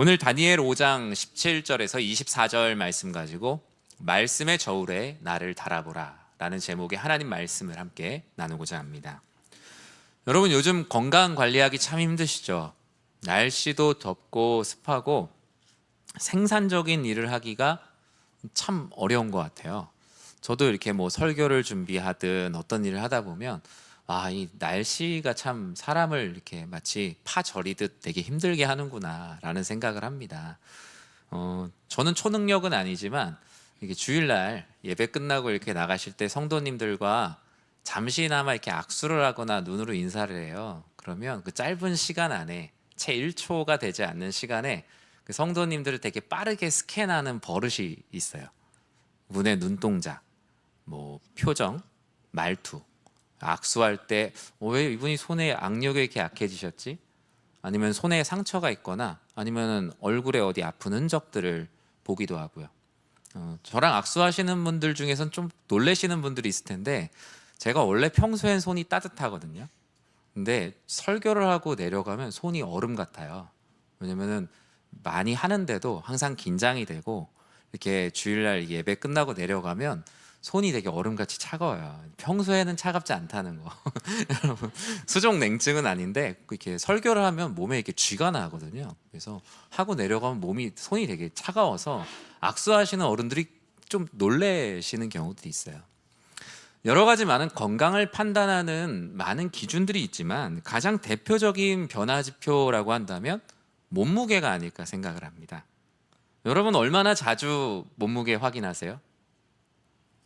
오늘 다니엘 5장 17절에서 24절 말씀 가지고 말씀의 저울에 나를 달아보라 라는 제목의 하나님 말씀을 함께 나누고자 합니다. 여러분, 요즘 건강 관리하기 참 힘드시죠? 날씨도 덥고 습하고 생산적인 일을 하기가 참 어려운 것 같아요. 저도 이렇게 설교를 준비하든 어떤 일을 하다 보면 이 날씨가 참 사람을 이렇게 마치 파 저리듯 되게 힘들게 하는구나 라는 생각을 합니다. 저는 초능력은 아니지만 이게 주일날 예배 끝나고 이렇게 나가실 때 성도님들과 잠시나마 이렇게 악수를 하거나 눈으로 인사를 해요. 그러면 그 짧은 시간 안에 채 1초가 되지 않는 시간에 그 성도님들을 되게 빠르게 스캔하는 버릇이 있어요. 눈의 눈동자, 표정, 말투. 악수할 때 왜 이분이 손에 악력이 이렇게 약해지셨지? 아니면 손에 상처가 있거나 아니면 얼굴에 어디 아픈 흔적들을 보기도 하고요. 저랑 악수하시는 분들 중에선 좀 놀라시는 분들이 있을 텐데, 제가 원래 평소엔 손이 따뜻하거든요. 근데 설교를 하고 내려가면 손이 얼음 같아요. 왜냐면은 많이 하는데도 항상 긴장이 되고, 이렇게 주일날 예배 끝나고 내려가면 손이 되게 얼음같이 차가워요. 평소에는 차갑지 않다는 거. 여러분, 수족 냉증은 아닌데 이렇게 설교를 하면 몸에 이렇게 쥐가 나거든요. 그래서 하고 내려가면 손이 되게 차가워서 악수하시는 어른들이 좀 놀래시는 경우도 있어요. 여러 가지 많은 건강을 판단하는 많은 기준들이 있지만 가장 대표적인 변화 지표라고 한다면 몸무게가 아닐까 생각을 합니다. 여러분, 얼마나 자주 몸무게 확인하세요?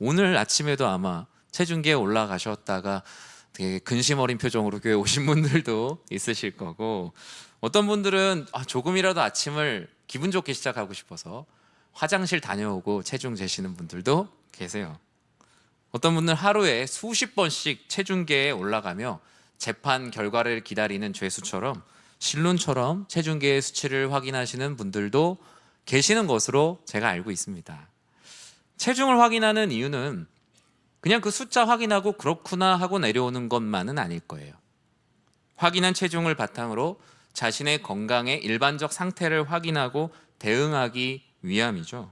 오늘 아침에도 아마 체중계에 올라가셨다가 되게 근심 어린 표정으로 교회 오신 분들도 있으실 거고, 어떤 분들은 조금이라도 아침을 기분 좋게 시작하고 싶어서 화장실 다녀오고 체중 재시는 분들도 계세요. 어떤 분들은 하루에 수십 번씩 체중계에 올라가며 재판 결과를 기다리는 죄수처럼 신론처럼 체중계의 수치를 확인하시는 분들도 계시는 것으로 제가 알고 있습니다. 체중을 확인하는 이유는 그냥 그 숫자 확인하고 그렇구나 하고 내려오는 것만은 아닐 거예요. 확인한 체중을 바탕으로 자신의 건강의 일반적 상태를 확인하고 대응하기 위함이죠.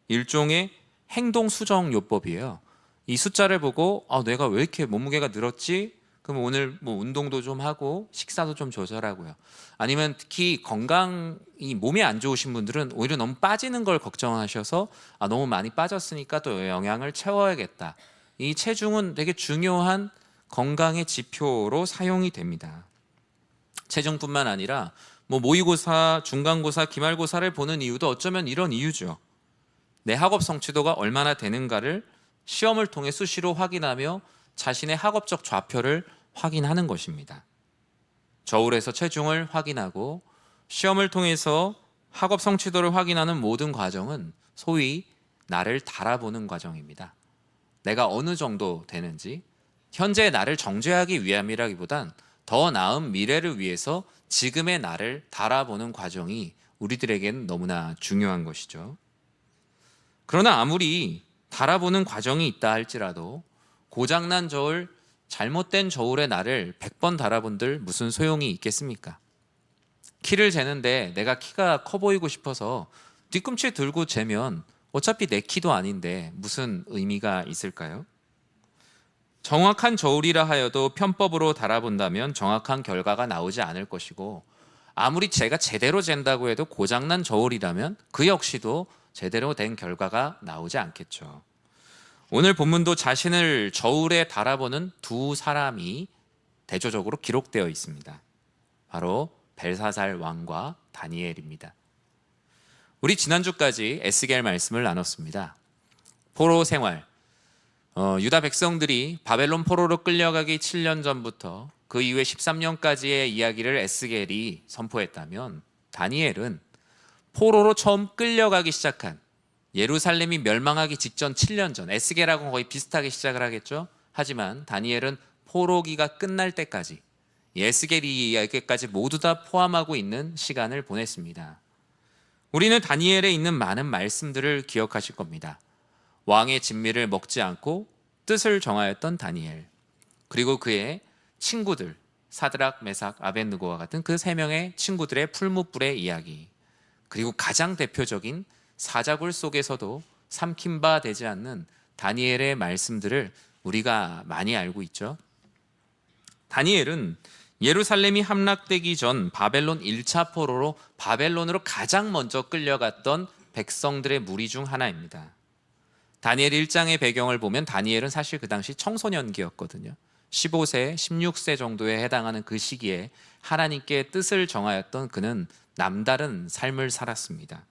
일종의 행동 수정 요법이에요. 이 숫자를 보고 내가 왜 이렇게 몸무게가 늘었지? 그럼 오늘 운동도 좀 하고 식사도 좀 조절하고요. 아니면 특히 건강이 몸이 안 좋으신 분들은 오히려 너무 빠지는 걸 걱정하셔서 너무 많이 빠졌으니까 또 영양을 채워야겠다. 이 체중은 되게 중요한 건강의 지표로 사용이 됩니다. 체중뿐만 아니라 모의고사, 중간고사, 기말고사를 보는 이유도 어쩌면 이런 이유죠. 내 학업 성취도가 얼마나 되는가를 시험을 통해 수시로 확인하며 자신의 학업적 좌표를 확인하는 것입니다. 저울에서 체중을 확인하고 시험을 통해서 학업 성취도를 확인하는 모든 과정은 소위 나를 달아보는 과정입니다. 내가 어느 정도 되는지, 현재의 나를 정죄하기 위함이라기보단 더 나은 미래를 위해서 지금의 나를 달아보는 과정이 우리들에게는 너무나 중요한 것이죠. 그러나 아무리 달아보는 과정이 있다 할지라도 고장난 저울, 잘못된 저울의 나를 100번 달아본들 무슨 소용이 있겠습니까? 키를 재는데 내가 키가 커 보이고 싶어서 뒤꿈치 들고 재면 어차피 내 키도 아닌데 무슨 의미가 있을까요? 정확한 저울이라 하여도 편법으로 달아본다면 정확한 결과가 나오지 않을 것이고, 아무리 제가 제대로 잰다고 해도 고장난 저울이라면 그 역시도 제대로 된 결과가 나오지 않겠죠. 오늘 본문도 자신을 저울에 달아보는 두 사람이 대조적으로 기록되어 있습니다. 바로 벨사살 왕과 다니엘입니다. 우리 지난주까지 에스겔 말씀을 나눴습니다. 포로 생활, 유다 백성들이 바벨론 포로로 끌려가기 7년 전부터 그 이후에 13년까지의 이야기를 에스겔이 선포했다면, 다니엘은 포로로 처음 끌려가기 시작한 예루살렘이 멸망하기 직전 7년 전, 에스겔하고 거의 비슷하게 시작을 하겠죠. 하지만 다니엘은 포로기가 끝날 때까지 에스겔이 이야기까지 모두 다 포함하고 있는 시간을 보냈습니다. 우리는 다니엘에 있는 많은 말씀들을 기억하실 겁니다. 왕의 진미를 먹지 않고 뜻을 정하였던 다니엘, 그리고 그의 친구들 사드락, 메삭, 아벳느고와 같은 그 세 명의 친구들의 풀무불의 이야기, 그리고 가장 대표적인 사자굴 속에서도 삼킨 바 되지 않는 다니엘의 말씀들을 우리가 많이 알고 있죠. 다니엘은 예루살렘이 함락되기 전 바벨론 1차 포로로 바벨론으로 가장 먼저 끌려갔던 백성들의 무리 중 하나입니다. 다니엘 1장의 배경을 보면 다니엘은 사실 그 당시 청소년기였거든요. 15세, 16세 정도에 해당하는 그 시기에 하나님께 뜻을 정하였던 그는 남다른 삶을 살았습니다.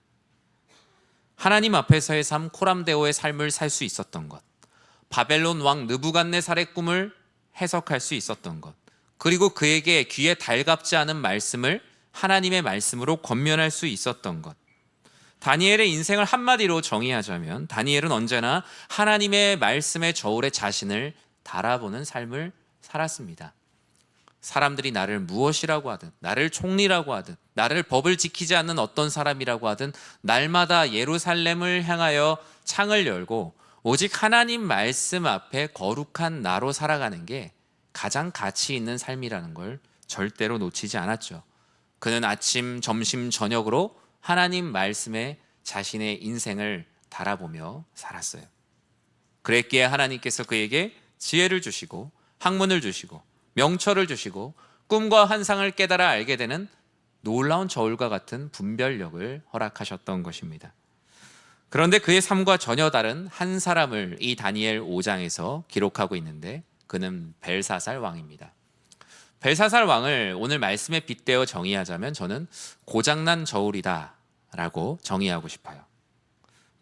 하나님 앞에서의 삶, 코람데오의 삶을 살 수 있었던 것, 바벨론 왕 느부갓네살의 꿈을 해석할 수 있었던 것, 그리고 그에게 귀에 달갑지 않은 말씀을 하나님의 말씀으로 권면할 수 있었던 것. 다니엘의 인생을 한마디로 정의하자면 다니엘은 언제나 하나님의 말씀의 저울에 자신을 달아보는 삶을 살았습니다. 사람들이 나를 무엇이라고 하든, 나를 총리라고 하든, 나를 법을 지키지 않는 어떤 사람이라고 하든 날마다 예루살렘을 향하여 창을 열고 오직 하나님 말씀 앞에 거룩한 나로 살아가는 게 가장 가치 있는 삶이라는 걸 절대로 놓치지 않았죠. 그는 아침, 점심, 저녁으로 하나님 말씀에 자신의 인생을 달아보며 살았어요. 그랬기에 하나님께서 그에게 지혜를 주시고 학문을 주시고 명철을 주시고 꿈과 환상을 깨달아 알게 되는 놀라운 저울과 같은 분별력을 허락하셨던 것입니다. 그런데 그의 삶과 전혀 다른 한 사람을 이 다니엘 5장에서 기록하고 있는데 그는 벨사살 왕입니다. 벨사살 왕을 오늘 말씀에 빗대어 정의하자면 저는 고장난 저울이다 라고 정의하고 싶어요.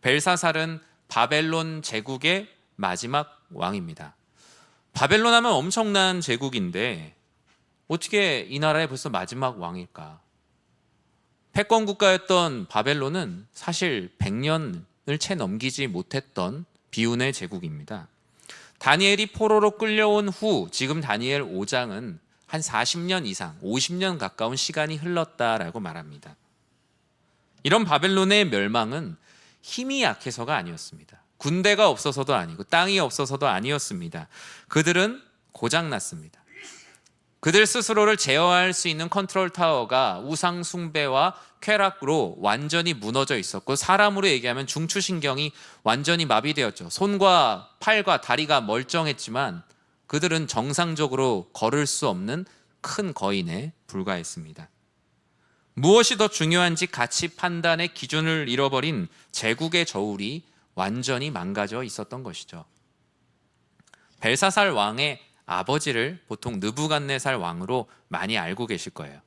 벨사살은 바벨론 제국의 마지막 왕입니다. 바벨론 하면 엄청난 제국인데 어떻게 이 나라의 벌써 마지막 왕일까? 패권 국가였던 바벨론은 사실 100년을 채 넘기지 못했던 비운의 제국입니다. 다니엘이 포로로 끌려온 후 지금 다니엘 5장은 한 40년 이상, 50년 가까운 시간이 흘렀다라고 말합니다. 이런 바벨론의 멸망은 힘이 약해서가 아니었습니다. 군대가 없어서도 아니고 땅이 없어서도 아니었습니다. 그들은 고장났습니다. 그들 스스로를 제어할 수 있는 컨트롤 타워가 우상 숭배와 쾌락으로 완전히 무너져 있었고 사람으로 얘기하면 중추신경이 완전히 마비되었죠. 손과 팔과 다리가 멀쩡했지만 그들은 정상적으로 걸을 수 없는 큰 거인에 불과했습니다. 무엇이 더 중요한지 가치 판단의 기준을 잃어버린 제국의 저울이 완전히 망가져 있었던 것이죠. 벨사살 왕의 아버지를 보통 느부갓네살 왕으로 많이 알고 계실 거예요.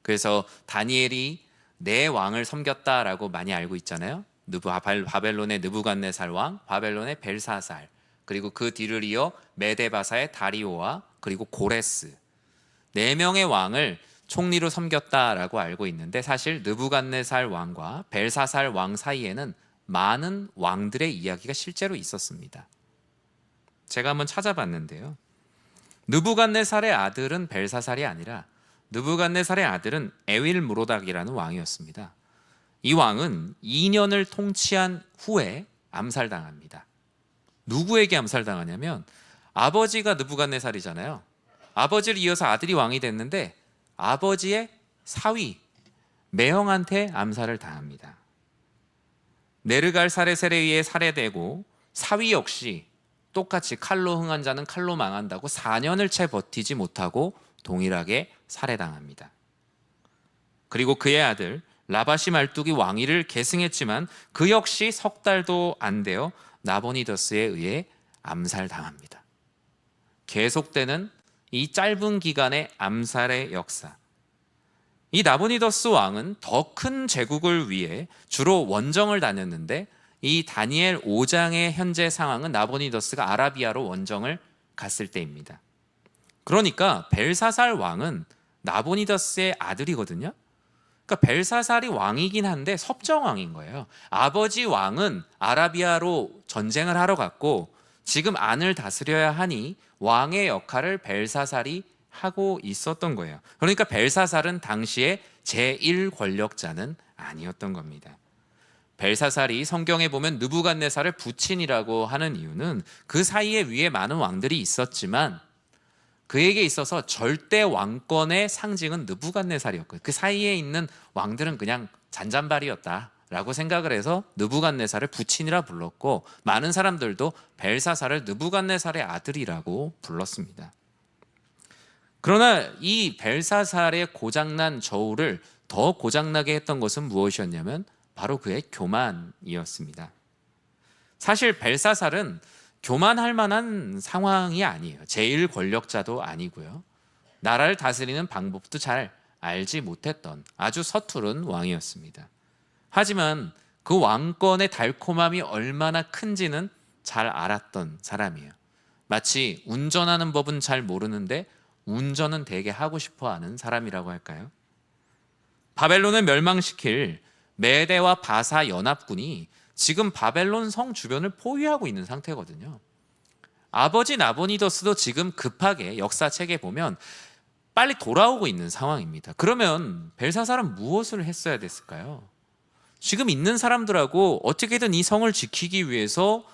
그래서 다니엘이 네 왕을 섬겼다라고 많이 알고 있잖아요. 바벨론의 느부갓네살 왕, 바벨론의 벨사살, 그리고 그 뒤를 이어 메데바사의 다리오와 그리고 고레스, 네 명의 왕을 총리로 섬겼다라고 알고 있는데 사실 느부갓네살 왕과 벨사살 왕 사이에는 많은 왕들의 이야기가 실제로 있었습니다. 제가 한번 찾아봤는데요. 느부갓네살의 아들은 벨사살이 아니라 느부갓네살의 아들은 에윌무로닥이라는 왕이었습니다. 이 왕은 2년을 통치한 후에 암살당합니다. 누구에게 암살당하냐면 아버지가 느부갓네살이잖아요. 아버지를 이어서 아들이 왕이 됐는데 아버지의 사위 매형한테 암살을 당합니다. 네르갈사레셀에 의해 살해되고 사위 역시 똑같이 칼로 흥한 자는 칼로 망한다고 4년을 채 버티지 못하고 동일하게 살해당합니다. 그리고 그의 아들 라바시 말뚝이 왕위를 계승했지만 그 역시 석 달도 안 되어 나보니더스에 의해 암살당합니다. 계속되는 이 짧은 기간의 암살의 역사. 이 나보니더스 왕은 더 큰 제국을 위해 주로 원정을 다녔는데 이 다니엘 5장의 현재 상황은 나보니더스가 아라비아로 원정을 갔을 때입니다. 그러니까 벨사살 왕은 나보니더스의 아들이거든요. 그러니까 벨사살이 왕이긴 한데 섭정왕인 거예요. 아버지 왕은 아라비아로 전쟁을 하러 갔고 지금 안을 다스려야 하니 왕의 역할을 벨사살이 하고 있었던 거예요. 그러니까 벨사살은 당시의 제1 권력자는 아니었던 겁니다. 벨사살이 성경에 보면 느부갓네살을 부친이라고 하는 이유는 그 사이에 위에 많은 왕들이 있었지만 그에게 있어서 절대 왕권의 상징은 느부갓네살이었고요. 그 사이에 있는 왕들은 그냥 잔잔바리였다라고 생각을 해서 느부갓네살을 부친이라 불렀고, 많은 사람들도 벨사살을 느부갓네살의 아들이라고 불렀습니다. 그러나 이 벨사살의 고장난 저울을 더 고장나게 했던 것은 무엇이었냐면 바로 그의 교만이었습니다. 사실 벨사살은 교만할 만한 상황이 아니에요. 제일 권력자도 아니고요. 나라를 다스리는 방법도 잘 알지 못했던 아주 서투른 왕이었습니다. 하지만 그 왕권의 달콤함이 얼마나 큰지는 잘 알았던 사람이에요. 마치 운전하는 법은 잘 모르는데 운전은 되게 하고 싶어하는 사람이라고 할까요? 바벨론을 멸망시킬 메대와 바사 연합군이 지금 바벨론 성 주변을 포위하고 있는 상태거든요. 아버지 나보니더스도 지금 급하게 역사책에 보면 빨리 돌아오고 있는 상황입니다. 그러면 벨사살은 무엇을 했어야 됐을까요? 지금 있는 사람들하고 어떻게든 이 성을 지키기 위해서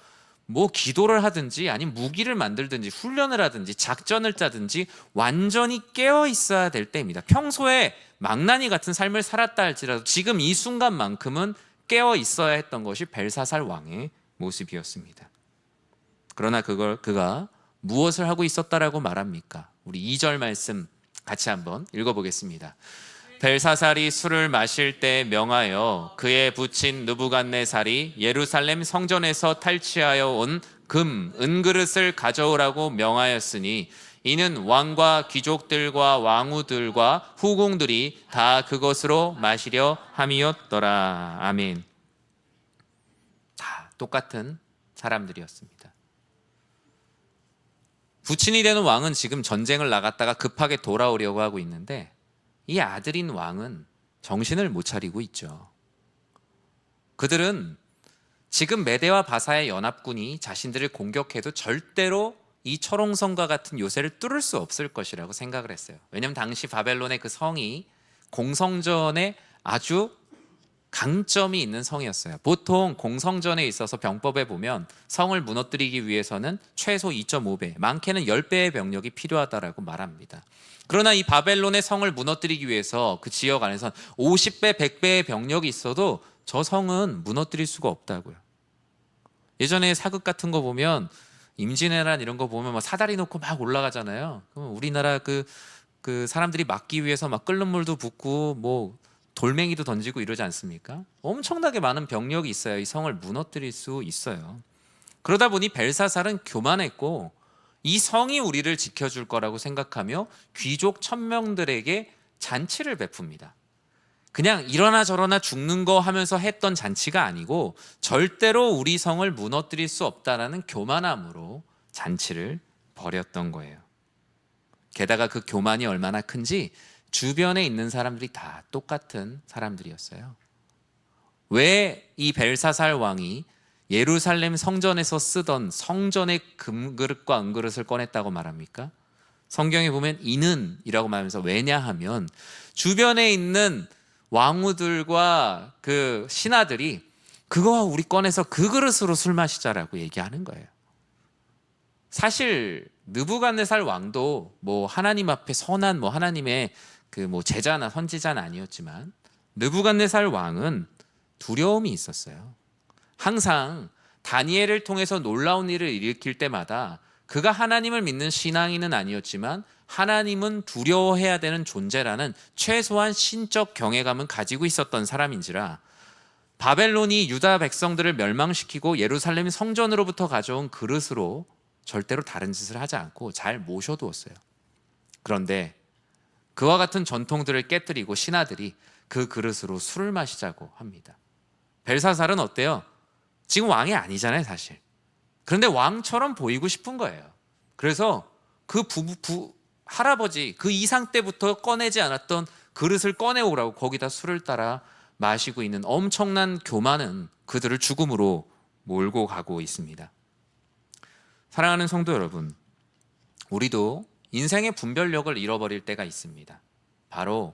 뭐 기도를 하든지 아니면 무기를 만들든지 훈련을 하든지 작전을 짜든지 완전히 깨어 있어야 될 때입니다. 평소에 망나니 같은 삶을 살았다 할지라도 지금 이 순간만큼은 깨어 있어야 했던 것이 벨사살 왕의 모습이었습니다. 그러나 그가 무엇을 하고 있었다라고 말합니까? 우리 2절 말씀 같이 한번 읽어보겠습니다. 벨사살이 술을 마실 때 명하여 그의 부친 느부갓네살이 예루살렘 성전에서 탈취하여 온 금, 은그릇을 가져오라고 명하였으니 이는 왕과 귀족들과 왕후들과 후궁들이 다 그것으로 마시려 함이었더라. 아멘. 다 똑같은 사람들이었습니다. 부친이 되는 왕은 지금 전쟁을 나갔다가 급하게 돌아오려고 하고 있는데 이 아들인 왕은 정신을 못 차리고 있죠. 그들은 지금 메대와 바사의 연합군이 자신들을 공격해도 절대로 이 철옹성과 같은 요새를 뚫을 수 없을 것이라고 생각을 했어요. 왜냐하면 당시 바벨론의 그 성이 공성전에 아주 강점이 있는 성이었어요. 보통 공성전에 있어서 병법에 보면 성을 무너뜨리기 위해서는 최소 2.5배, 많게는 10배의 병력이 필요하다라고 말합니다. 그러나 이 바벨론의 성을 무너뜨리기 위해서 그 지역 안에선 50배, 100배의 병력이 있어도 저 성은 무너뜨릴 수가 없다고요. 예전에 사극 같은 거 보면 임진왜란 이런 거 보면 막 사다리 놓고 막 올라가잖아요. 그럼 우리나라 그 사람들이 막기 위해서 막 끓는 물도 붓고 뭐 돌멩이도 던지고 이러지 않습니까? 엄청나게 많은 병력이 있어야 이 성을 무너뜨릴 수 있어요. 그러다 보니 벨사살은 교만했고 이 성이 우리를 지켜줄 거라고 생각하며 귀족 천명들에게 잔치를 베풉니다. 그냥 이러나 저러나 죽는 거 하면서 했던 잔치가 아니고 절대로 우리 성을 무너뜨릴 수 없다라는 교만함으로 잔치를 벌였던 거예요. 게다가 그 교만이 얼마나 큰지 주변에 있는 사람들이 다 똑같은 사람들이었어요. 왜 이 벨사살 왕이 예루살렘 성전에서 쓰던 성전의 금그릇과 은그릇을 꺼냈다고 말합니까? 성경에 보면 이는이라고 말하면서 왜냐하면 주변에 있는 왕후들과 그 신하들이 그거와 우리 꺼내서 그 그릇으로 술 마시자라고 얘기하는 거예요. 사실 느부갓네살 왕도 뭐 하나님 앞에 선한 뭐 하나님의 그 뭐 제자나 선지자는 아니었지만 느부갓네살 왕은 두려움이 있었어요. 항상 다니엘을 통해서 놀라운 일을 일으킬 때마다 그가 하나님을 믿는 신앙인은 아니었지만 하나님은 두려워해야 되는 존재라는 최소한 신적 경외감은 가지고 있었던 사람인지라 바벨론이 유다 백성들을 멸망시키고 예루살렘 성전으로부터 가져온 그릇으로 절대로 다른 짓을 하지 않고 잘 모셔두었어요. 그런데 그와 같은 전통들을 깨뜨리고 신하들이 그 그릇으로 술을 마시자고 합니다. 벨사살은 어때요? 지금 왕이 아니잖아요, 사실. 그런데 왕처럼 보이고 싶은 거예요. 그래서 그 할아버지 그 이상 때부터 꺼내지 않았던 그릇을 꺼내오라고 거기다 술을 따라 마시고 있는 엄청난 교만은 그들을 죽음으로 몰고 가고 있습니다. 사랑하는 성도 여러분, 우리도 인생의 분별력을 잃어버릴 때가 있습니다. 바로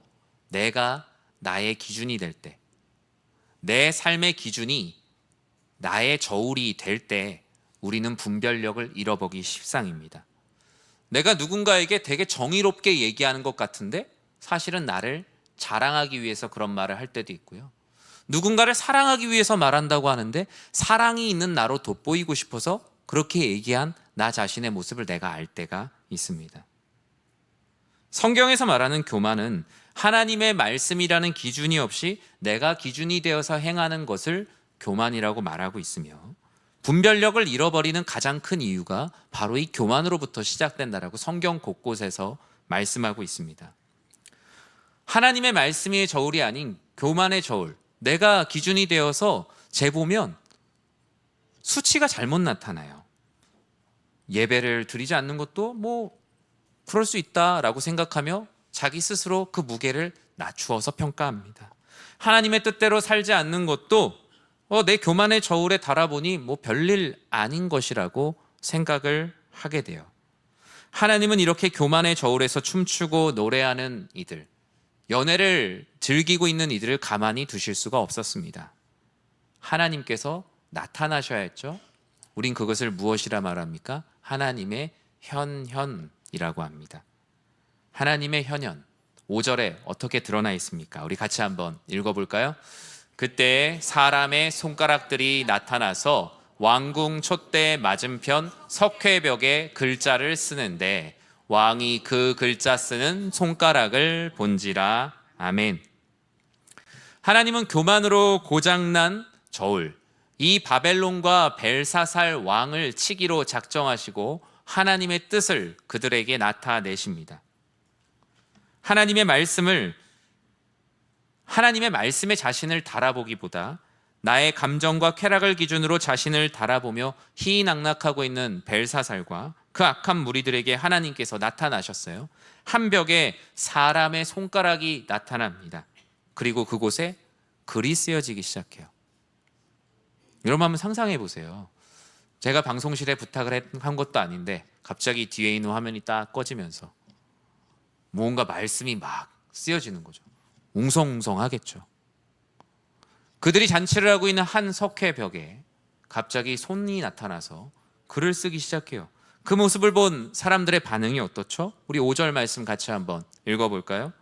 내가 나의 기준이 될 때, 내 삶의 기준이 나의 저울이 될 때 우리는 분별력을 잃어버리기 십상입니다. 내가 누군가에게 되게 정의롭게 얘기하는 것 같은데 사실은 나를 자랑하기 위해서 그런 말을 할 때도 있고요. 누군가를 사랑하기 위해서 말한다고 하는데 사랑이 있는 나로 돋보이고 싶어서 그렇게 얘기한 나 자신의 모습을 내가 알 때가 있습니다. 성경에서 말하는 교만은 하나님의 말씀이라는 기준이 없이 내가 기준이 되어서 행하는 것을 교만이라고 말하고 있으며, 분별력을 잃어버리는 가장 큰 이유가 바로 이 교만으로부터 시작된다라고 성경 곳곳에서 말씀하고 있습니다. 하나님의 말씀의 저울이 아닌 교만의 저울, 내가 기준이 되어서 재보면 수치가 잘못 나타나요. 예배를 드리지 않는 것도 그럴 수 있다라고 생각하며 자기 스스로 그 무게를 낮추어서 평가합니다. 하나님의 뜻대로 살지 않는 것도 내 교만의 저울에 달아보니 별일 아닌 것이라고 생각을 하게 돼요. 하나님은 이렇게 교만의 저울에서 춤추고 노래하는 이들, 연애를 즐기고 있는 이들을 가만히 두실 수가 없었습니다. 하나님께서 나타나셔야 했죠. 우린 그것을 무엇이라 말합니까? 하나님의 현현이라고 합니다. 하나님의 현현, 5절에 어떻게 드러나 있습니까? 우리 같이 한번 읽어볼까요? 그때 사람의 손가락들이 나타나서 왕궁 촛대 맞은편 석회벽에 글자를 쓰는데 왕이 그 글자 쓰는 손가락을 본지라. 아멘. 하나님은 교만으로 고장난 저울, 이 바벨론과 벨사살 왕을 치기로 작정하시고 하나님의 뜻을 그들에게 나타내십니다. 하나님의 말씀에 자신을 달아보기보다 나의 감정과 쾌락을 기준으로 자신을 달아보며 희희낙낙하고 있는 벨사살과 그 악한 무리들에게 하나님께서 나타나셨어요. 한 벽에 사람의 손가락이 나타납니다. 그리고 그곳에 글이 쓰여지기 시작해요. 여러분 한번 상상해 보세요. 제가 방송실에 부탁을 한 것도 아닌데 갑자기 뒤에 있는 화면이 딱 꺼지면서 뭔가 말씀이 막 쓰여지는 거죠. 웅성웅성하겠죠. 그들이 잔치를 하고 있는 한 석회벽에 갑자기 손이 나타나서 글을 쓰기 시작해요. 그 모습을 본 사람들의 반응이 어떻죠? 우리 5절 말씀 같이 한번 읽어볼까요?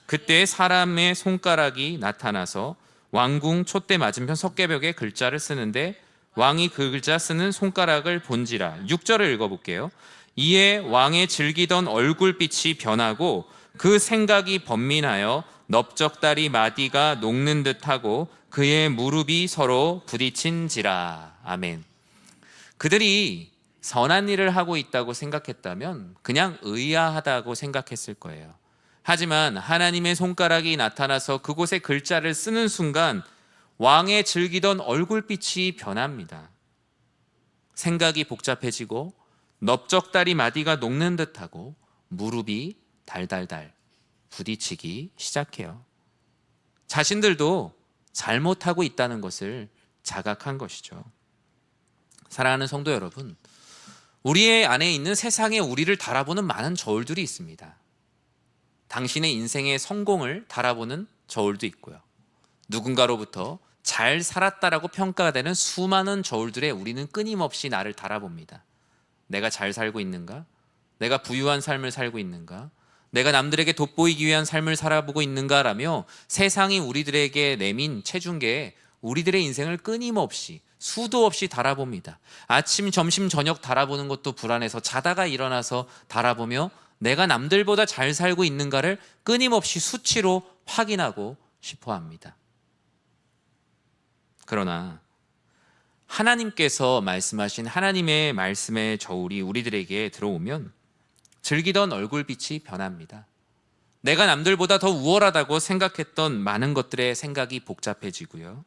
그때 사람의 손가락이 나타나서 왕궁 촛대 맞은편 석회벽에 글자를 쓰는데 왕이 그 글자 쓰는 손가락을 본지라. 6절을 읽어볼게요. 이에 왕의 즐기던 얼굴빛이 변하고 그 생각이 번민하여 넓적다리 마디가 녹는 듯하고 그의 무릎이 서로 부딪힌지라. 아멘. 그들이 선한 일을 하고 있다고 생각했다면 그냥 의아하다고 생각했을 거예요. 하지만 하나님의 손가락이 나타나서 그곳에 글자를 쓰는 순간 왕의 즐기던 얼굴빛이 변합니다. 생각이 복잡해지고 넓적다리 마디가 녹는 듯하고 무릎이 달달달 부딪히기 시작해요. 자신들도 잘못하고 있다는 것을 자각한 것이죠. 사랑하는 성도 여러분, 우리의 안에 있는 세상에 우리를 달아보는 많은 저울들이 있습니다. 당신의 인생의 성공을 달아보는 저울도 있고요. 누군가로부터 잘 살았다라고 평가가 되는 수많은 저울들에 우리는 끊임없이 나를 달아봅니다. 내가 잘 살고 있는가? 내가 부유한 삶을 살고 있는가? 내가 남들에게 돋보이기 위한 삶을 살아보고 있는가라며 세상이 우리들에게 내민 체중계에 우리들의 인생을 끊임없이 수도 없이 달아봅니다. 아침, 점심, 저녁 달아보는 것도 불안해서 자다가 일어나서 달아보며 내가 남들보다 잘 살고 있는가를 끊임없이 수치로 확인하고 싶어 합니다. 그러나 하나님께서 말씀하신 하나님의 말씀의 저울이 우리들에게 들어오면 즐기던 얼굴빛이 변합니다. 내가 남들보다 더 우월하다고 생각했던 많은 것들의 생각이 복잡해지고요.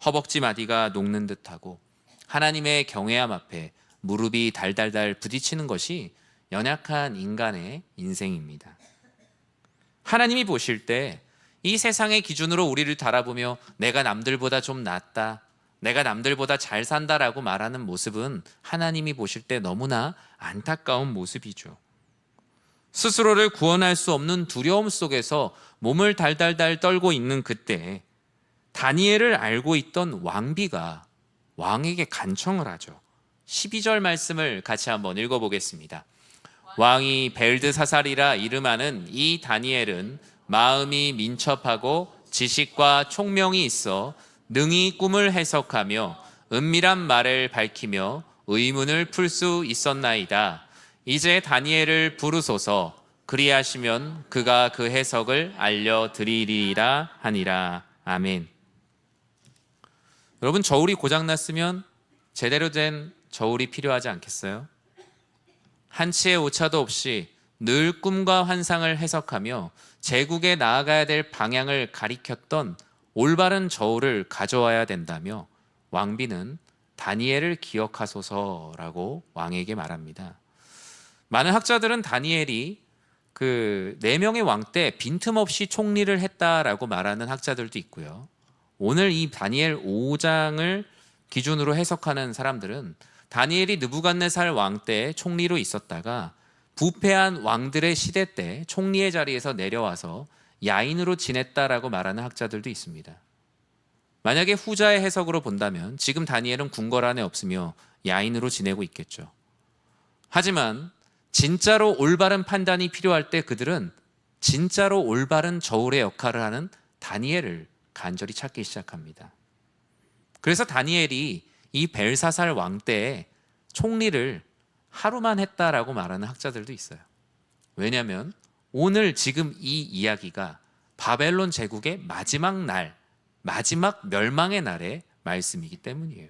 허벅지 마디가 녹는 듯하고 하나님의 경외함 앞에 무릎이 달달달 부딪히는 것이 연약한 인간의 인생입니다. 하나님이 보실 때 이 세상의 기준으로 우리를 달아보며 내가 남들보다 좀 낫다, 내가 남들보다 잘 산다라고 말하는 모습은 하나님이 보실 때 너무나 안타까운 모습이죠. 스스로를 구원할 수 없는 두려움 속에서 몸을 달달달 떨고 있는 그때 다니엘을 알고 있던 왕비가 왕에게 간청을 하죠. 12절 말씀을 같이 한번 읽어보겠습니다. 왕이 벨드사살이라 이름하는 이 다니엘은 마음이 민첩하고 지식과 총명이 있어 능히 꿈을 해석하며 은밀한 말을 밝히며 의문을 풀 수 있었나이다. 이제 다니엘을 부르소서. 그리하시면 그가 그 해석을 알려드리리라 하니라. 아멘. 여러분, 저울이 고장났으면 제대로 된 저울이 필요하지 않겠어요? 한치의 오차도 없이 늘 꿈과 환상을 해석하며 제국에 나아가야 될 방향을 가리켰던 올바른 저울을 가져와야 된다며 왕비는 다니엘을 기억하소서라고 왕에게 말합니다. 많은 학자들은 다니엘이 그 4명의 왕 때 빈틈없이 총리를 했다라고 말하는 학자들도 있고요. 오늘 이 다니엘 5장을 기준으로 해석하는 사람들은 다니엘이 느부갓네살 왕 때 총리로 있었다가 부패한 왕들의 시대 때 총리의 자리에서 내려와서 야인으로 지냈다라고 말하는 학자들도 있습니다. 만약에 후자의 해석으로 본다면 지금 다니엘은 궁궐 안에 없으며 야인으로 지내고 있겠죠. 하지만 진짜로 올바른 판단이 필요할 때 그들은 진짜로 올바른 저울의 역할을 하는 다니엘을 간절히 찾기 시작합니다. 그래서 다니엘이 이 벨사살 왕 때에 총리를 하루만 했다라고 말하는 학자들도 있어요. 왜냐하면 오늘 지금 이 이야기가 바벨론 제국의 마지막 날, 마지막 멸망의 날의 말씀이기 때문이에요.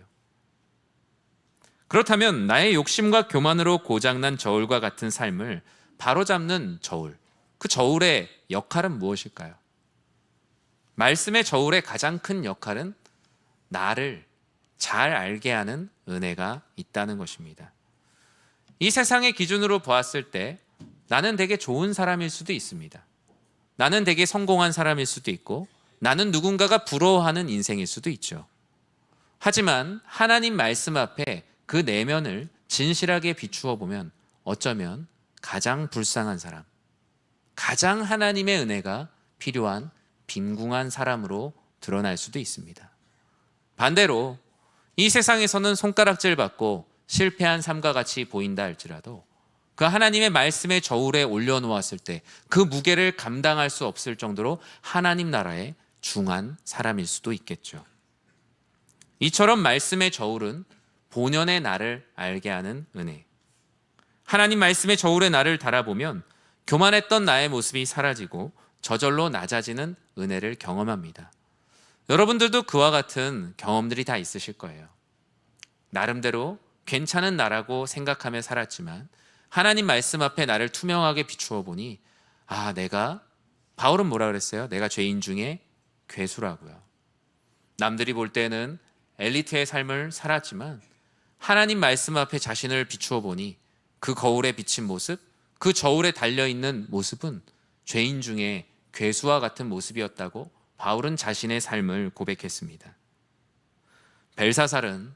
그렇다면 나의 욕심과 교만으로 고장난 저울과 같은 삶을 바로잡는 저울, 그 저울의 역할은 무엇일까요? 말씀의 저울의 가장 큰 역할은 나를 잘 알게 하는 은혜가 있다는 것입니다. 이 세상의 기준으로 보았을 때 나는 되게 좋은 사람일 수도 있습니다. 나는 되게 성공한 사람일 수도 있고 나는 누군가가 부러워하는 인생일 수도 있죠. 하지만 하나님 말씀 앞에 그 내면을 진실하게 비추어 보면 어쩌면 가장 불쌍한 사람, 가장 하나님의 은혜가 필요한 빈궁한 사람으로 드러날 수도 있습니다. 반대로 이 세상에서는 손가락질 받고 실패한 삶과 같이 보인다 할지라도 그 하나님의 말씀의 저울에 올려놓았을 때 그 무게를 감당할 수 없을 정도로 하나님 나라의 중한 사람일 수도 있겠죠. 이처럼 말씀의 저울은 본연의 나를 알게 하는 은혜. 하나님 말씀의 저울에 나를 달아보면 교만했던 나의 모습이 사라지고 저절로 낮아지는 은혜를 경험합니다. 여러분들도 그와 같은 경험들이 다 있으실 거예요. 나름대로 괜찮은 나라고 생각하며 살았지만 하나님 말씀 앞에 나를 투명하게 비추어 보니 바울은 뭐라 그랬어요? 내가 죄인 중에 괴수라고요. 남들이 볼 때는 엘리트의 삶을 살았지만 하나님 말씀 앞에 자신을 비추어 보니 그 거울에 비친 모습, 그 저울에 달려있는 모습은 죄인 중에 괴수와 같은 모습이었다고 바울은 자신의 삶을 고백했습니다. 벨사살은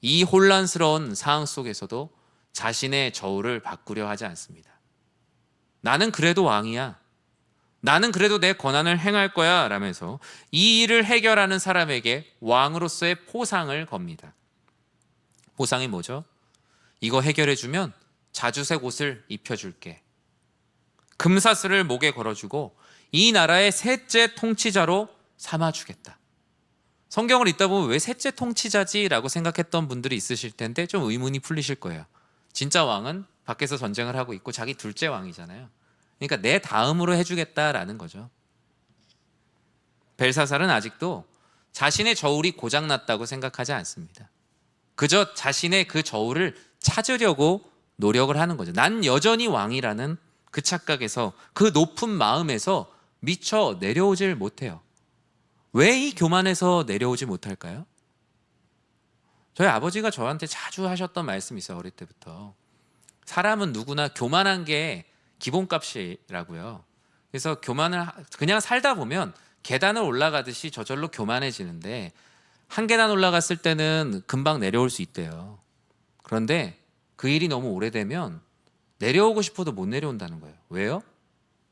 이 혼란스러운 상황 속에서도 자신의 저울을 바꾸려 하지 않습니다. 나는 그래도 왕이야. 나는 그래도 내 권한을 행할 거야 라면서 이 일을 해결하는 사람에게 왕으로서의 포상을 겁니다. 포상이 뭐죠? 이거 해결해주면 자주색 옷을 입혀줄게. 금사슬을 목에 걸어주고 이 나라의 셋째 통치자로 삼아주겠다. 성경을 읽다 보면 왜 셋째 통치자지? 라고 생각했던 분들이 있으실 텐데 좀 의문이 풀리실 거예요. 진짜 왕은 밖에서 전쟁을 하고 있고 자기 둘째 왕이잖아요. 그러니까 내 다음으로 해주겠다라는 거죠. 벨사살은 아직도 자신의 저울이 고장났다고 생각하지 않습니다. 그저 자신의 그 저울을 찾으려고 노력을 하는 거죠. 난 여전히 왕이라는 그 착각에서, 그 높은 마음에서 미처 내려오질 못해요. 왜 이 교만에서 내려오지 못할까요? 저희 아버지가 저한테 자주 하셨던 말씀이 있어요. 어릴 때부터. 사람은 누구나 교만한 게 기본값이라고요. 그래서 교만을 그냥 살다 보면 계단을 올라가듯이 저절로 교만해지는데 한 계단 올라갔을 때는 금방 내려올 수 있대요. 그런데 그 일이 너무 오래되면 내려오고 싶어도 못 내려온다는 거예요. 왜요?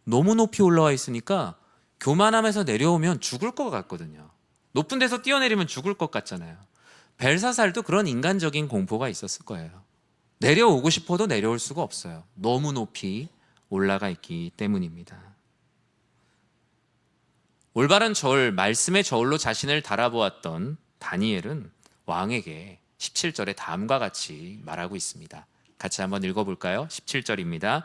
너무 높이 올라와 있으니까 교만하면서 내려오면 죽을 것 같거든요. 높은 데서 뛰어내리면 죽을 것 같잖아요. 벨사살도 그런 인간적인 공포가 있었을 거예요. 내려오고 싶어도 내려올 수가 없어요. 너무 높이 올라가 있기 때문입니다. 올바른 저울, 말씀의 저울로 자신을 달아보았던 다니엘은 왕에게 17절에 다음과 같이 말하고 있습니다. 같이 한번 읽어볼까요? 17절입니다.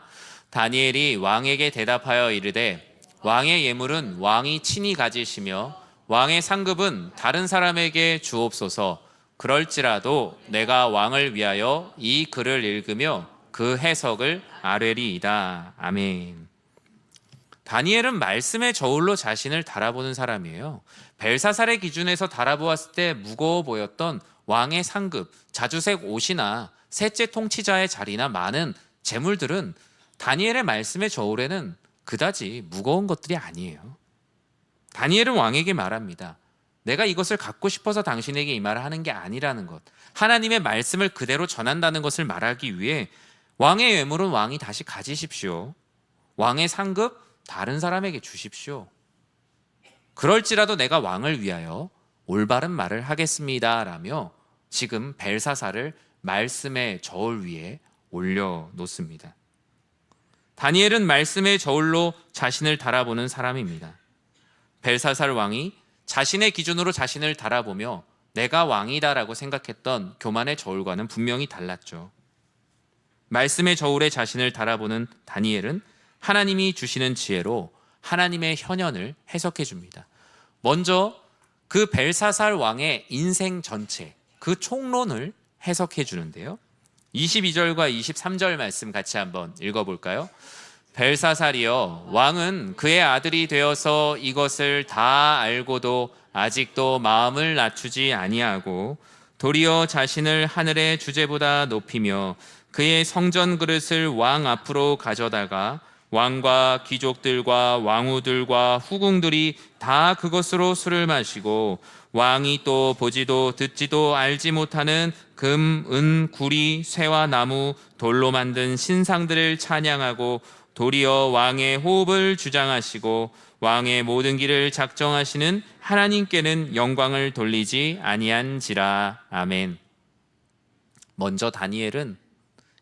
다니엘이 왕에게 대답하여 이르되 왕의 예물은 왕이 친히 가지시며 왕의 상급은 다른 사람에게 주옵소서. 그럴지라도 내가 왕을 위하여 이 글을 읽으며 그 해석을 아뢰리이다. 아멘. 다니엘은 말씀의 저울로 자신을 달아보는 사람이에요. 벨사살의 기준에서 달아보았을 때 무거워 보였던 왕의 상급, 자주색 옷이나 셋째 통치자의 자리나 많은 재물들은 다니엘의 말씀의 저울에는 그다지 무거운 것들이 아니에요. 다니엘은 왕에게 말합니다. 내가 이것을 갖고 싶어서 당신에게 이 말을 하는 게 아니라는 것, 하나님의 말씀을 그대로 전한다는 것을 말하기 위해 왕의 예물은 왕이 다시 가지십시오. 왕의 상급 다른 사람에게 주십시오. 그럴지라도 내가 왕을 위하여 올바른 말을 하겠습니다 라며 지금 벨사살을 말씀의 저울 위에 올려놓습니다. 다니엘은 말씀의 저울로 자신을 달아보는 사람입니다. 벨사살 왕이 자신의 기준으로 자신을 달아보며 내가 왕이다라고 생각했던 교만의 저울과는 분명히 달랐죠. 말씀의 저울에 자신을 달아보는 다니엘은 하나님이 주시는 지혜로 하나님의 현현을 해석해 줍니다. 먼저 그 벨사살 왕의 인생 전체, 그 총론을 해석해 주는데요. 22절과 23절 말씀 같이 한번 읽어볼까요? 벨사살이여, 왕은 그의 아들이 되어서 이것을 다 알고도 아직도 마음을 낮추지 아니하고 도리어 자신을 하늘의 주제보다 높이며 그의 성전 그릇을 왕 앞으로 가져다가 왕과 귀족들과 왕후들과 후궁들이 다 그것으로 술을 마시고 왕이 또 보지도 듣지도 알지 못하는 금, 은, 구리, 쇠와 나무, 돌로 만든 신상들을 찬양하고 도리어 왕의 호흡을 주장하시고 왕의 모든 길을 작정하시는 하나님께는 영광을 돌리지 아니한지라. 아멘. 먼저 다니엘은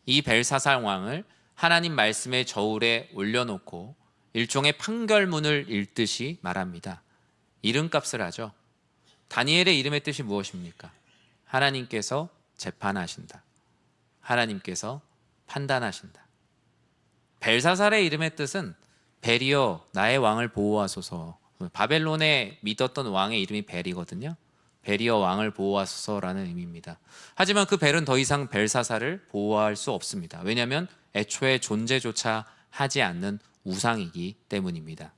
이 벨사살 왕을 하나님 말씀의 저울에 올려놓고 일종의 판결문을 읽듯이 말합니다. 이름값을 하죠. 다니엘의 이름의 뜻이 무엇입니까? 하나님께서 재판하신다. 하나님께서 판단하신다. 벨사살의 이름의 뜻은 벨이여 나의 왕을 보호하소서. 바벨론에 믿었던 왕의 이름이 벨이거든요. 벨이여 왕을 보호하소서라는 의미입니다. 하지만 그 벨은 더 이상 벨사살을 보호할 수 없습니다. 왜냐하면 애초에 존재조차 하지 않는 우상이기 때문입니다.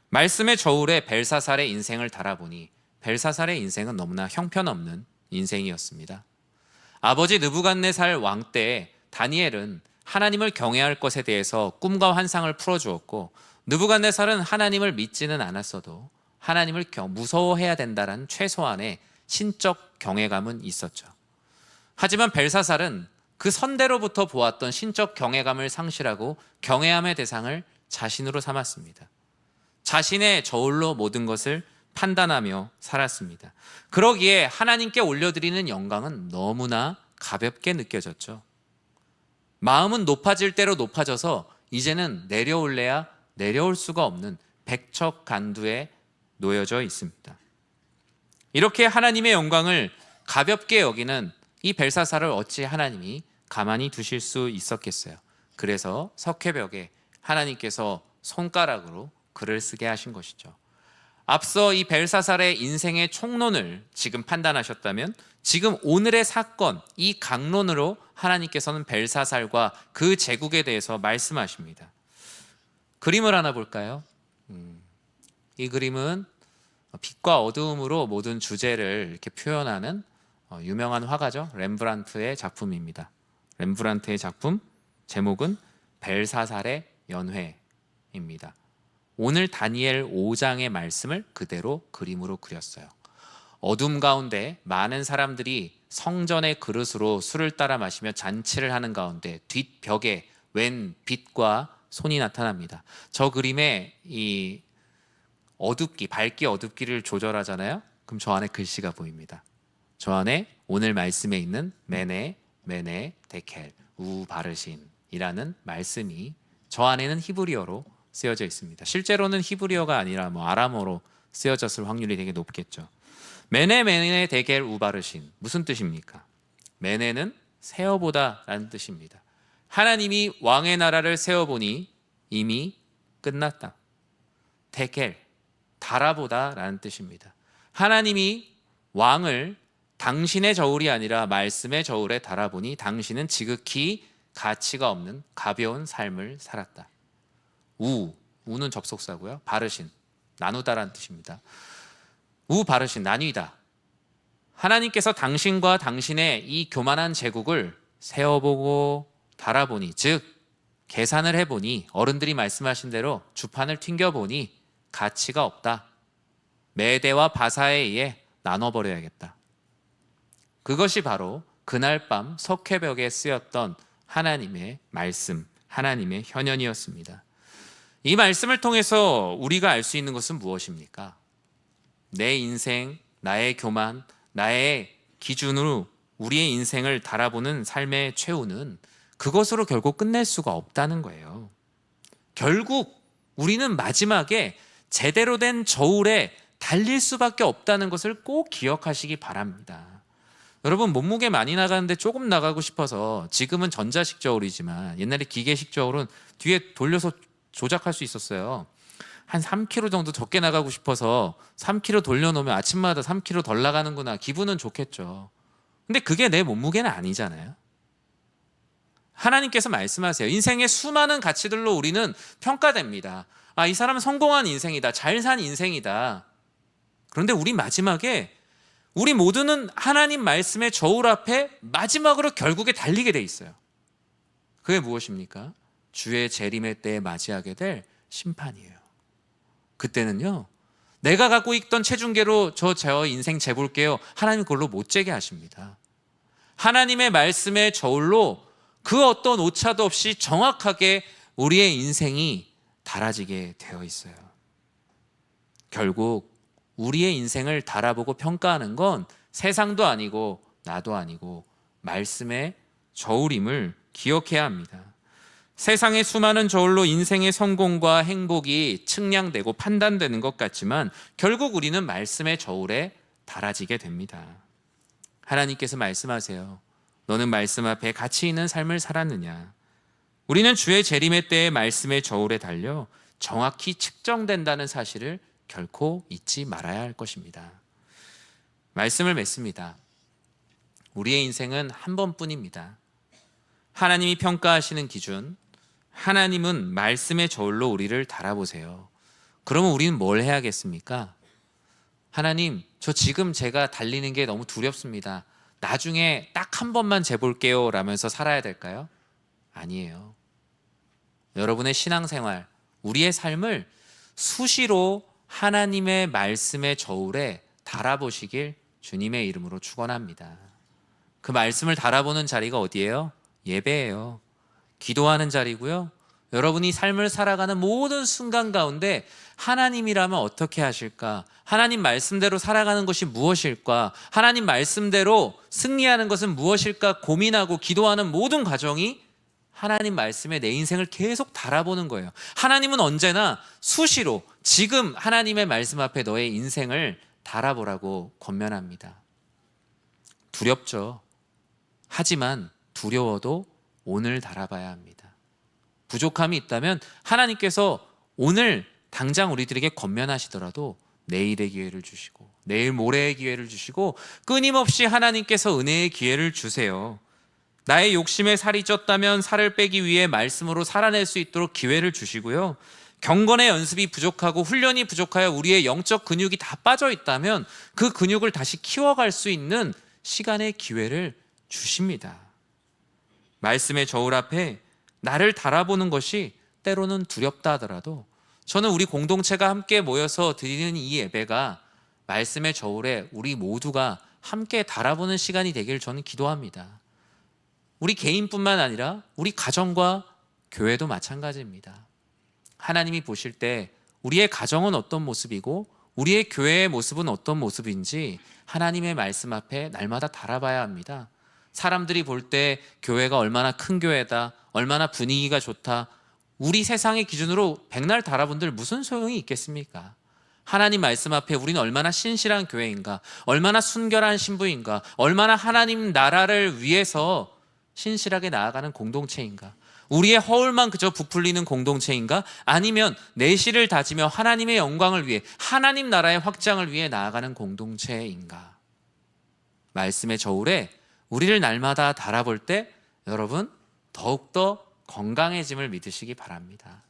말씀의 저울에 벨사살의 인생을 달아보니 벨사살의 인생은 너무나 형편없는 인생이었습니다. 아버지 느부갓네살 왕 때에 다니엘은 하나님을 경외할 것에 대해서 꿈과 환상을 풀어주었고 느부갓네살은 하나님을 믿지는 않았어도 하나님을 무서워해야 된다는 최소한의 신적 경외감은 있었죠. 하지만 벨사살은 그 선대로부터 보았던 신적 경외감을 상실하고 경외함의 대상을 자신으로 삼았습니다. 자신의 저울로 모든 것을 판단하며 살았습니다. 그러기에 하나님께 올려드리는 영광은 너무나 가볍게 느껴졌죠. 마음은 높아질 대로 높아져서 이제는 내려올래야 내려올 수가 없는 백척간두에 놓여져 있습니다. 이렇게 하나님의 영광을 가볍게 여기는 이 벨사살을 어찌 하나님이 가만히 두실 수 있었겠어요. 그래서 석회벽에 하나님께서 손가락으로 글을 쓰게 하신 것이죠. 앞서 이 벨사살의 인생의 총론을 지금 판단하셨다면 지금 오늘의 사건, 이 강론으로 하나님께서는 벨사살과 그 제국에 대해서 말씀하십니다. 그림을 하나 볼까요? 이 그림은 빛과 어두움으로 모든 주제를 이렇게 표현하는 유명한 화가죠. 렘브란트의 작품입니다. 렘브란트의 작품 제목은 벨사살의 연회입니다. 오늘 다니엘 5장의 말씀을 그대로 그림으로 그렸어요. 어둠 가운데 많은 사람들이 성전의 그릇으로 술을 따라 마시며 잔치를 하는 가운데 뒷벽에 웬 빛과 손이 나타납니다. 저 그림에 이 어둡기, 밝기 어둡기를 조절하잖아요. 그럼 저 안에 글씨가 보입니다. 저 안에 오늘 말씀에 있는 메네, 메네, 데켈, 우바르신이라는 말씀이 저 안에는 히브리어로 쓰여져 있습니다. 실제로는 히브리어가 아니라 아람어로 쓰여졌을 확률이 되게 높겠죠. 메네 데겔 우바르신, 무슨 뜻입니까? 메네는 세어보다 라는 뜻입니다. 하나님이 왕의 나라를 세워보니 이미 끝났다. 데겔, 달아보다 라는 뜻입니다. 하나님이 왕을 당신의 저울이 아니라 말씀의 저울에 달아보니 당신은 지극히 가치가 없는 가벼운 삶을 살았다. 우는 접속사고요. 바르신, 나누다라는 뜻입니다. 바르신, 나뉘다. 하나님께서 당신과 당신의 이 교만한 제국을 세어보고 달아보니, 즉 계산을 해보니, 어른들이 말씀하신 대로 주판을 튕겨보니 가치가 없다. 메대와 바사에 의해 나눠버려야겠다. 그것이 바로 그날 밤 석회벽에 쓰였던 하나님의 말씀, 하나님의 현현이었습니다. 이 말씀을 통해서 우리가 알 수 있는 것은 무엇입니까? 내 인생, 나의 교만, 나의 기준으로 우리의 인생을 달아보는 삶의 최후는 그것으로 결국 끝낼 수가 없다는 거예요. 결국 우리는 마지막에 제대로 된 저울에 달릴 수밖에 없다는 것을 꼭 기억하시기 바랍니다. 여러분, 몸무게 많이 나가는데 조금 나가고 싶어서, 지금은 전자식 저울이지만 옛날에 기계식 저울은 뒤에 돌려서 조작할 수 있었어요. 한 3kg 정도 적게 나가고 싶어서 3kg 돌려놓으면 아침마다 3kg 덜 나가는구나, 기분은 좋겠죠. 근데 그게 내 몸무게는 아니잖아요. 하나님께서 말씀하세요. 인생의 수많은 가치들로 우리는 평가됩니다. 이 사람은 성공한 인생이다, 잘 산 인생이다. 그런데 우리 마지막에 우리 모두는 하나님 말씀의 저울 앞에 마지막으로 결국에 달리게 돼 있어요. 그게 무엇입니까? 주의 재림의 때에 맞이하게 될 심판이에요. 그때는요, 내가 갖고 있던 체중계로 저 인생 재볼게요, 하나님 그걸로 못 재게 하십니다. 하나님의 말씀의 저울로 그 어떤 오차도 없이 정확하게 우리의 인생이 달아지게 되어 있어요. 결국 우리의 인생을 달아보고 평가하는 건 세상도 아니고 나도 아니고 말씀의 저울임을 기억해야 합니다. 세상의 수많은 저울로 인생의 성공과 행복이 측량되고 판단되는 것 같지만 결국 우리는 말씀의 저울에 달아지게 됩니다. 하나님께서 말씀하세요. 너는 말씀 앞에 가치 있는 삶을 살았느냐? 우리는 주의 재림의 때에 말씀의 저울에 달려 정확히 측정된다는 사실을 결코 잊지 말아야 할 것입니다. 말씀을 맺습니다. 우리의 인생은 한 번뿐입니다. 하나님이 평가하시는 기준, 하나님은 말씀의 저울로 우리를 달아보세요. 그러면 우리는 뭘 해야겠습니까? 하나님, 저 지금 제가 달리는 게 너무 두렵습니다. 나중에 딱 한 번만 재볼게요 라면서 살아야 될까요? 아니에요. 여러분의 신앙생활, 우리의 삶을 수시로 하나님의 말씀의 저울에 달아보시길 주님의 이름으로 축원합니다. 그 말씀을 달아보는 자리가 어디예요? 예배예요. 기도하는 자리고요. 여러분이 삶을 살아가는 모든 순간 가운데 하나님이라면 어떻게 하실까? 하나님 말씀대로 살아가는 것이 무엇일까? 하나님 말씀대로 승리하는 것은 무엇일까? 고민하고 기도하는 모든 과정이 하나님 말씀에 내 인생을 계속 달아보는 거예요. 하나님은 언제나 수시로 지금 하나님의 말씀 앞에 너의 인생을 달아보라고 권면합니다. 두렵죠. 하지만 두려워도 오늘 달아봐야 합니다. 부족함이 있다면 하나님께서 오늘 당장 우리들에게 권면하시더라도 내일의 기회를 주시고 내일 모레의 기회를 주시고 끊임없이 하나님께서 은혜의 기회를 주세요. 나의 욕심에 살이 쪘다면 살을 빼기 위해 말씀으로 살아낼 수 있도록 기회를 주시고요. 경건의 연습이 부족하고 훈련이 부족하여 우리의 영적 근육이 다 빠져 있다면 그 근육을 다시 키워갈 수 있는 시간의 기회를 주십니다. 말씀의 저울 앞에 나를 달아보는 것이 때로는 두렵다 하더라도 저는 우리 공동체가 함께 모여서 드리는 이 예배가 말씀의 저울에 우리 모두가 함께 달아보는 시간이 되길 저는 기도합니다. 우리 개인뿐만 아니라 우리 가정과 교회도 마찬가지입니다. 하나님이 보실 때 우리의 가정은 어떤 모습이고 우리의 교회의 모습은 어떤 모습인지 하나님의 말씀 앞에 날마다 달아봐야 합니다. 사람들이 볼 때 교회가 얼마나 큰 교회다, 얼마나 분위기가 좋다, 우리 세상의 기준으로 백날 달아본들 무슨 소용이 있겠습니까? 하나님 말씀 앞에 우리는 얼마나 신실한 교회인가, 얼마나 순결한 신부인가, 얼마나 하나님 나라를 위해서 신실하게 나아가는 공동체인가, 우리의 허울만 그저 부풀리는 공동체인가, 아니면 내실을 다지며 하나님의 영광을 위해 하나님 나라의 확장을 위해 나아가는 공동체인가. 말씀의 저울에 우리를 날마다 달아볼 때 여러분 더욱더 건강해짐을 믿으시기 바랍니다.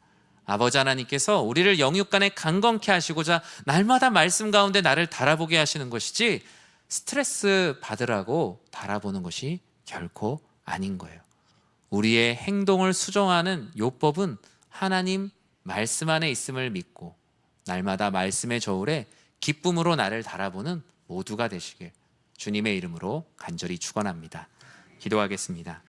아버지 하나님께서 우리를 영육간에 강건케 하시고자 날마다 말씀 가운데 나를 달아보게 하시는 것이지 스트레스 받으라고 달아보는 것이 결코 아닌 거예요. 우리의 행동을 수정하는 요법은 하나님 말씀 안에 있음을 믿고 날마다 말씀의 저울에 기쁨으로 나를 달아보는 모두가 되시길 주님의 이름으로 간절히 축원합니다. 기도하겠습니다.